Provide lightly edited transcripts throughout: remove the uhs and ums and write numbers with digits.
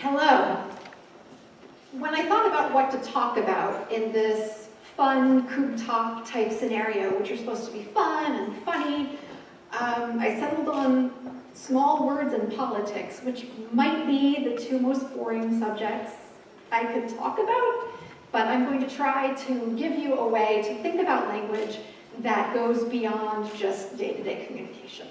Hello. When I thought about what to talk about in this fun COOGtalk type scenario, which are supposed to be fun and funny, I settled on small words and politics, which might be the two most boring subjects I could talk about, but I'm going to try to give you a way to think about language that goes beyond just day-to-day communication.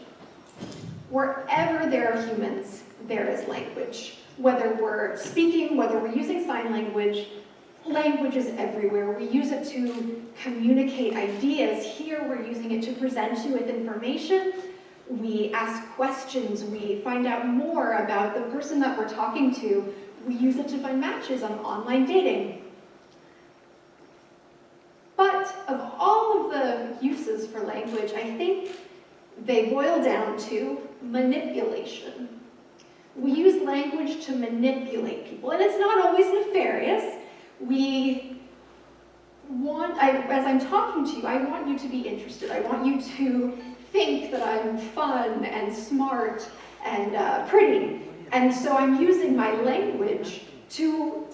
Wherever there are humans, there is language. Whether we're speaking, whether we're using sign language, language is everywhere. We use it to communicate ideas. Here we're using it to present you with information. We ask questions. We find out more about the person that we're talking to. We use it to find matches on online dating. But of all of the uses for language, I think they boil down to manipulation. We use language to manipulate people, and it's not always nefarious. As I'm talking to you, I want you to be interested. I want you to think that I'm fun and smart and pretty. And so I'm using my language to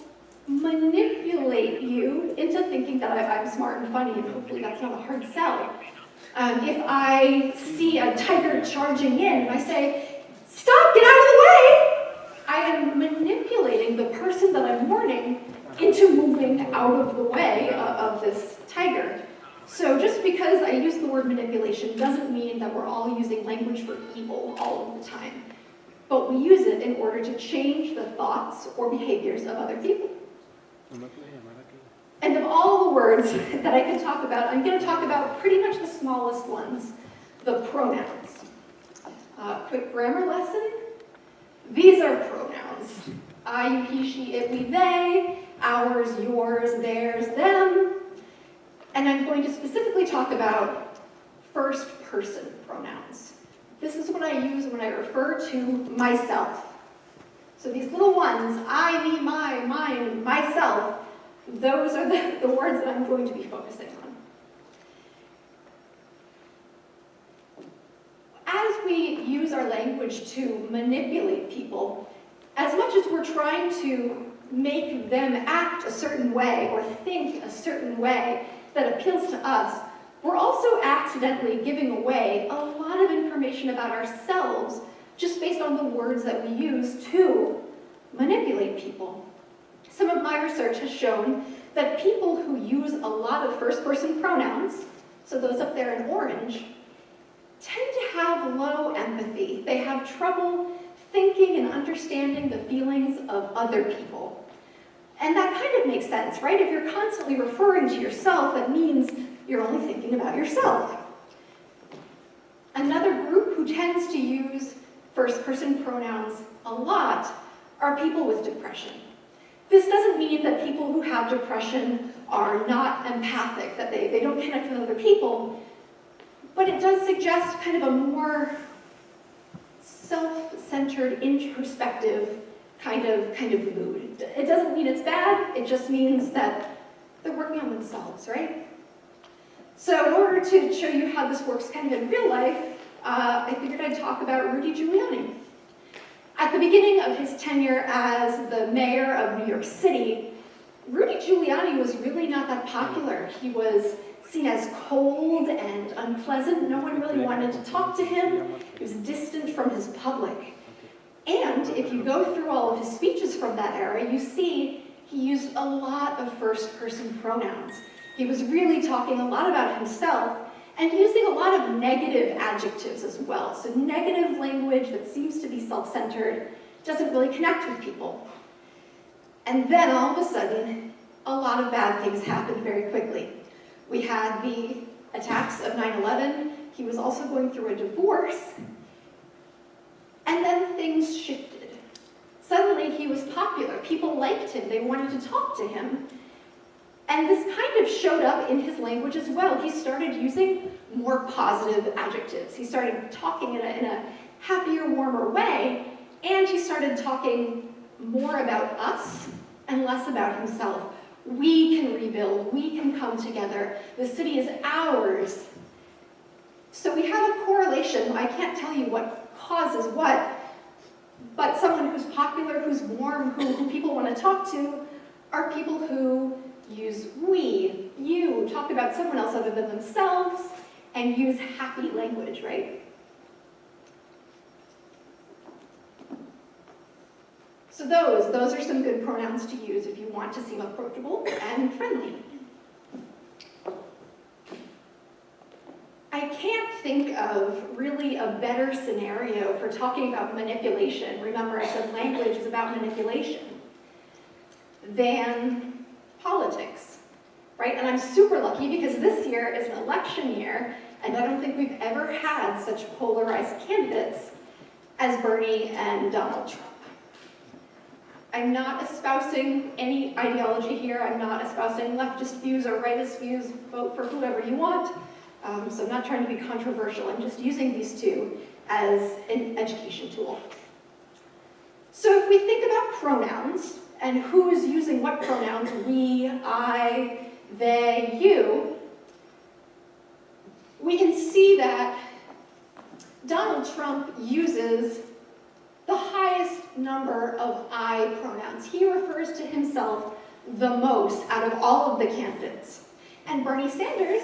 manipulate you into thinking that I'm smart and funny, and hopefully that's not a hard sell. If I see a tiger charging in and I say, "Stop, get out of the way!" I am manipulating the person that I'm warning into moving out of the way of this tiger. So just because I use the word manipulation doesn't mean that we're all using language for evil all of the time. But we use it in order to change the thoughts or behaviors of other people. And of all the words that I could talk about, I'm going to talk about pretty much the smallest ones, the pronouns. Quick grammar lesson. These are pronouns. I, you, he, she, it, we, they, ours, yours, theirs, them. And I'm going to specifically talk about first-person pronouns. This is what I use when I refer to myself. So these little ones, I, me, my, mine, myself, those are the words that I'm going to be focusing on. As we use our language to manipulate people, as much as we're trying to make them act a certain way or think a certain way that appeals to us, we're also accidentally giving away a lot of information about ourselves just based on the words that we use to manipulate people. Some of my research has shown that people who use a lot of first-person pronouns, so those up there in orange, tend to have low empathy. They have trouble thinking and understanding the feelings of other people. And that kind of makes sense, right? If you're constantly referring to yourself, that means you're only thinking about yourself. Another group who tends to use first-person pronouns a lot are people with depression. This doesn't mean that people who have depression are not empathic, that they don't connect with other people, but it does suggest kind of a more self-centered, introspective kind of mood. It doesn't mean it's bad, it just means that they're working on themselves, right? So in order to show you how this works kind of in real life, I figured I'd talk about Rudy Giuliani. At the beginning of his tenure as the mayor of New York City, Rudy Giuliani was really not that popular. He was seen as cold and unpleasant. No one really wanted to talk to him. He was distant from his public. And if you go through all of his speeches from that era, you see he used a lot of first-person pronouns. He was really talking a lot about himself and using a lot of negative adjectives as well. So negative language that seems to be self-centered doesn't really connect with people. And then all of a sudden, a lot of bad things happened very quickly. We had the attacks of 9/11. He was also going through a divorce. And then things shifted. Suddenly he was popular. People liked him. They wanted to talk to him. And this kind of showed up in his language as well. He started using more positive adjectives. He started talking in a happier, warmer way, and he started talking more about us and less about himself. We can rebuild, we can come together, the city is ours. So we have a correlation. I can't tell you what causes what, But someone who's popular, who's warm, who people want to talk to, are people who use we, you, talk about someone else other than themselves, and use happy language, right? So those are some good pronouns to use if you want to seem approachable and friendly. I can't think of really a better scenario for talking about manipulation. Remember, I said language is about manipulation, than politics, right? And I'm super lucky because this year is an election year, and I don't think we've ever had such polarized candidates as Bernie and Donald Trump. I'm not espousing any ideology here. I'm not espousing leftist views or rightist views. Vote for whoever you want. So I'm not trying to be controversial. I'm just using these two as an education tool. So if we think about pronouns and who is using what pronouns, we, I, they, you, we can see that Donald Trump uses the highest number of I pronouns. He refers to himself the most out of all of the candidates. And Bernie Sanders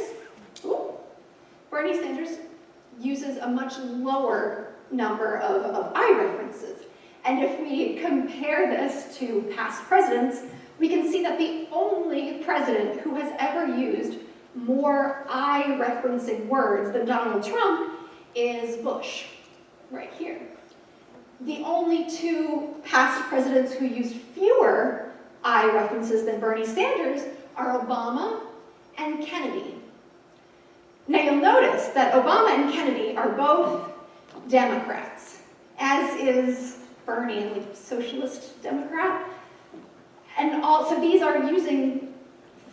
uses a much lower number of I references. And if we compare this to past presidents, we can see that the only president who has ever used more I referencing words than Donald Trump is Bush, right here. The only two past presidents who used fewer I references than Bernie Sanders are Obama and Kennedy. Now you'll notice that Obama and Kennedy are both Democrats, as is Bernie, a socialist Democrat. And also these are using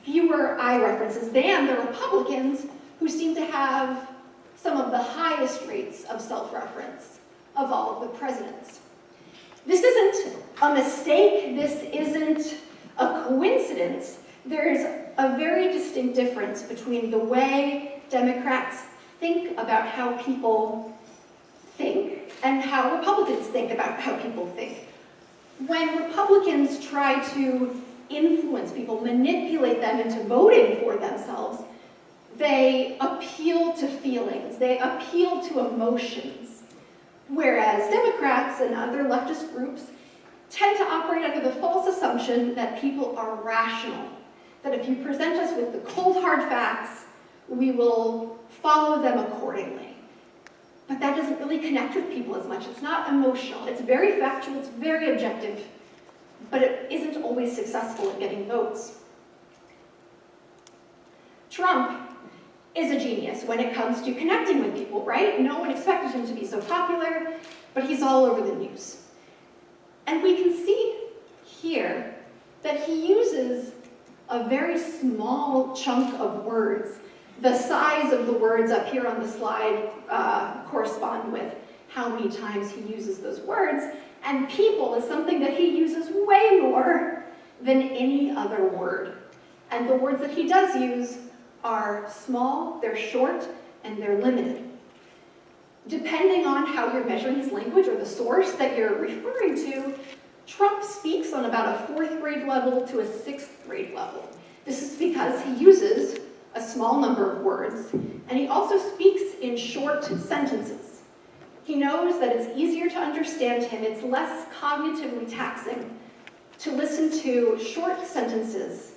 fewer I references than the Republicans, who seem to have some of the highest rates of self-reference of all of the presidents. This isn't a mistake, this isn't a coincidence. There's a very distinct difference between the way Democrats think about how people think and how Republicans think about how people think. When Republicans try to influence people, manipulate them into voting for themselves, they appeal to feelings, they appeal to emotions. Whereas Democrats and other leftist groups tend to operate under the false assumption that people are rational, that if you present us with the cold hard facts, we will follow them accordingly. But that doesn't really connect with people as much. It's not emotional. It's very factual, it's very objective, but it isn't always successful at getting votes. Trump is a genius when it comes to connecting with people, right? No one expected him to be so popular, but he's all over the news. And we can see here that he uses a very small chunk of words. The size of the words up here on the slide correspond with how many times he uses those words, and people is something that he uses way more than any other word. And the words that he does use are small, they're short, and they're limited. Depending on how you're measuring his language or the source that you're referring to, Trump speaks on about a 4th grade level to a 6th grade level. This is because he uses a small number of words, and he also speaks in short sentences. He knows that it's easier to understand him, it's less cognitively taxing to listen to short sentences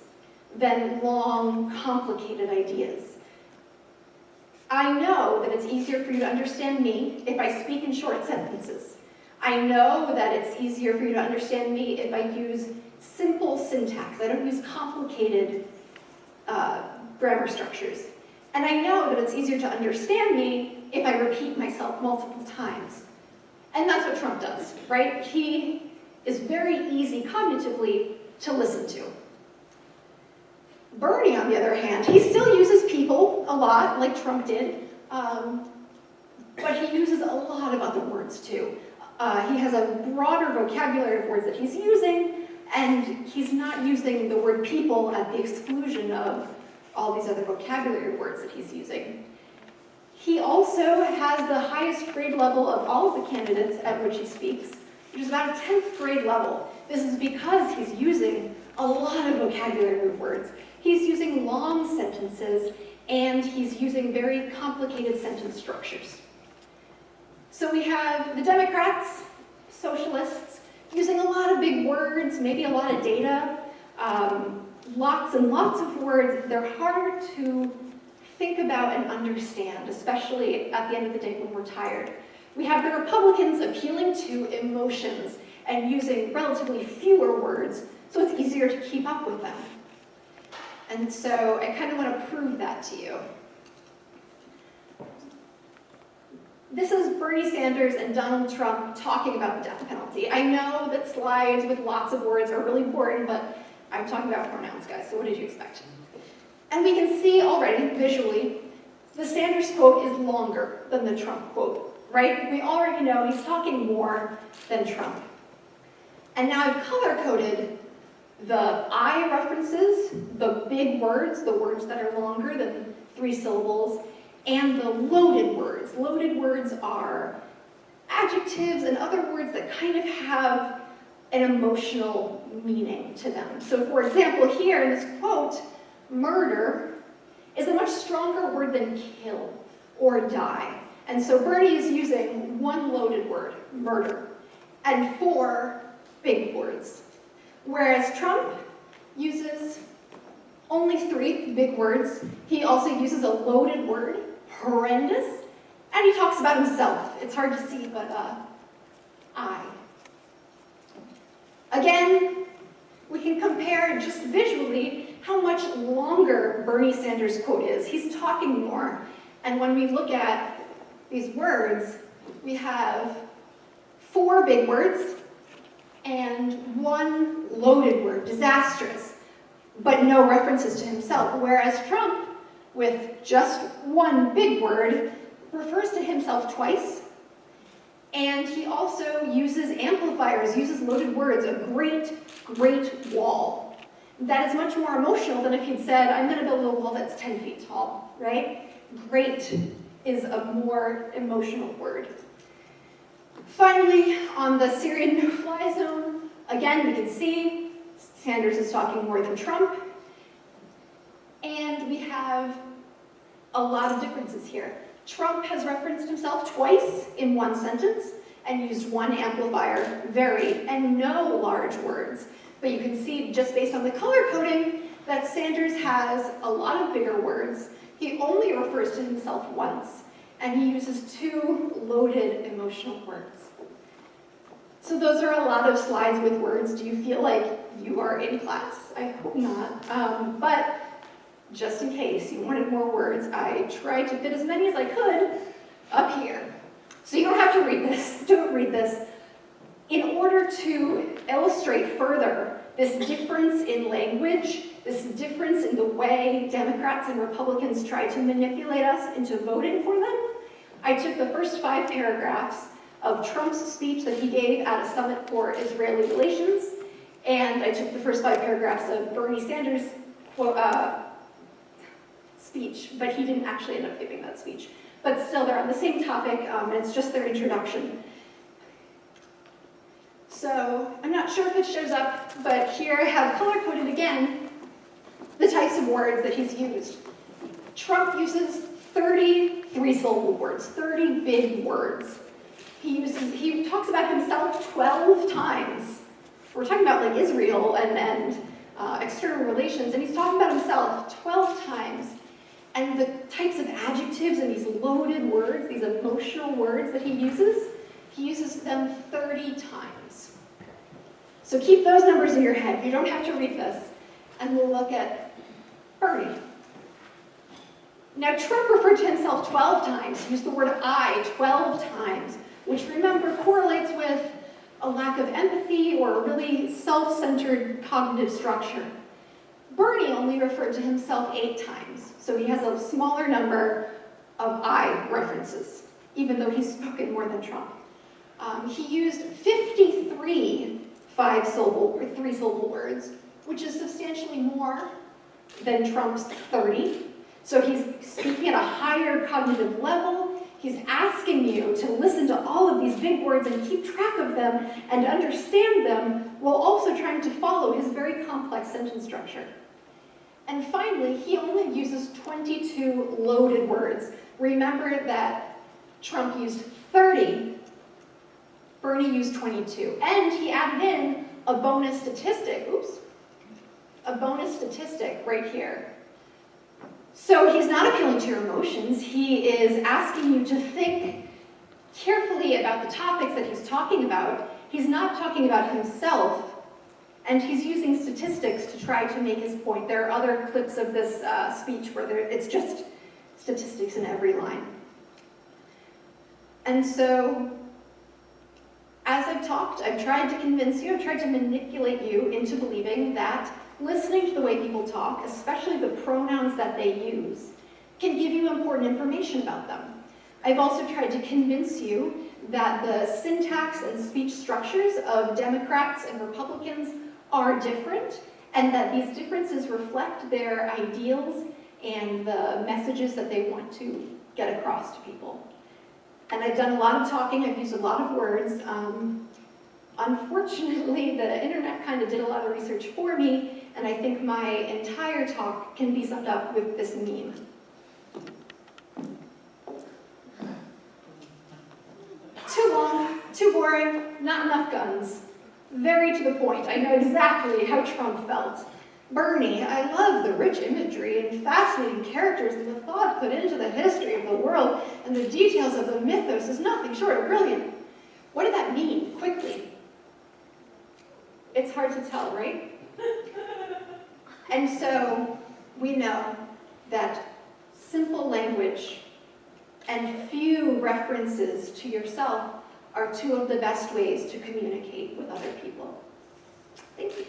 than long, complicated ideas. I know that it's easier for you to understand me if I speak in short sentences. I know that it's easier for you to understand me if I use simple syntax. I don't use complicated grammar structures. And I know that it's easier to understand me if I repeat myself multiple times. And that's what Trump does, right? He is very easy cognitively to listen to. Bernie, on the other hand, he still uses people a lot, like Trump did, but he uses a lot of other words too. He has a broader vocabulary of words that he's using, and he's not using the word people at the exclusion of all these other vocabulary words that he's using. He also has the highest grade level of all of the candidates at which he speaks, which is about a 10th grade level. This is because he's using a lot of vocabulary words. He's using long sentences, and he's using very complicated sentence structures. So we have the Democrats, socialists, using a lot of big words, maybe a lot of data, lots and lots of words. They're hard to think about and understand, especially at the end of the day when we're tired. We have the Republicans appealing to emotions and using relatively fewer words, so it's easier to keep up with them. And so I kind of want to prove that to you. This is Bernie Sanders and Donald Trump talking about the death penalty. I know that slides with lots of words are really important, but I'm talking about pronouns, guys, so what did you expect? And we can see already, visually, the Sanders quote is longer than the Trump quote, right? We already know he's talking more than Trump. And now I've color-coded the I references, the big words, the words that are longer than 3 syllables, and the loaded words. Loaded words are adjectives and other words that kind of have an emotional meaning to them. So for example, here in this quote, murder is a much stronger word than kill or die. And so Bernie is using 1 loaded word, murder, and 4 big words. Whereas Trump uses only 3 big words. He also uses a loaded word, horrendous, and he talks about himself. It's hard to see, but I. Again, we can compare just visually how much longer Bernie Sanders' quote is. He's talking more. And when we look at these words, we have 4 big words and 1 loaded word, disastrous, but no references to himself. Whereas Trump, with just 1 big word, refers to himself twice, and he also uses amplifiers, uses loaded words, a great, great wall. That is much more emotional than if he'd said, I'm going to build a wall that's 10 feet tall, right? Great is a more emotional word. Finally, on the Syrian no-fly zone, again, we can see Sanders is talking more than Trump, and we have a lot of differences here. Trump has referenced himself twice in 1 sentence and used 1 amplifier, very, and no large words. But you can see, just based on the color coding, that Sanders has a lot of bigger words. He only refers to himself once, and he uses 2 loaded emotional words. So those are a lot of slides with words. Do you feel like you are in class? I hope not. But just in case you wanted more words, I tried to fit as many as I could up here. So you don't have to read this. Don't read this. In order to illustrate further this difference in language, this difference in the way Democrats and Republicans try to manipulate us into voting for them, I took the first 5 paragraphs of Trump's speech that he gave at a summit for Israeli relations, and I took the first 5 paragraphs of Bernie Sanders' speech, but he didn't actually end up giving that speech. But still, they're on the same topic, and it's just their introduction. So I'm not sure if it shows up, but here I have color-coded again the types of words that he's used. Trump uses 30 3-syllable words, 30 big words. He talks about himself 12 times. We're talking about like Israel and external relations, and he's talking about himself 12 times. And the types of adjectives and these loaded words, these emotional words that he uses them 30 times. So keep those numbers in your head. You don't have to read this. And we'll look at Bernie. Now, Trump referred to himself 12 times. He used the word I 12 times, which, remember, correlates with a lack of empathy or a really self-centered cognitive structure. Bernie only referred to himself 8 times, so he has a smaller number of I references, even though he's spoken more than Trump. He used 53 5-syllable or 3-syllable words, which is substantially more than Trump's 30. So he's speaking at a higher cognitive level. He's asking you to listen to all of these big words and keep track of them and understand them while also trying to follow his very complex sentence structure. And finally, he only uses 22 loaded words. Remember that Trump used 30, Bernie used 22. And he added in a bonus statistic, a bonus statistic right here. So he's not appealing to your emotions. He is asking you to think carefully about the topics that he's talking about. He's not talking about himself. And he's using statistics to try to make his point. There are other clips of this speech where it's just statistics in every line. And so, as I've talked, I've tried to convince you, I've tried to manipulate you into believing that listening to the way people talk, especially the pronouns that they use, can give you important information about them. I've also tried to convince you that the syntax and speech structures of Democrats and Republicans are different, and that these differences reflect their ideals and the messages that they want to get across to people. And I've done a lot of talking, I've used a lot of words. Unfortunately, the internet kind of did a lot of research for me, and I think my entire talk can be summed up with this meme. Too long, too boring, not enough guns. Very to the point. I know exactly how Trump felt. Bernie, I love the rich imagery and fascinating characters and the thought put into the history of the world, and the details of the mythos is nothing short of brilliant. What did that mean, quickly? It's hard to tell, right? And so we know that simple language and few references to yourself are two of the best ways to communicate with other people. Thank you.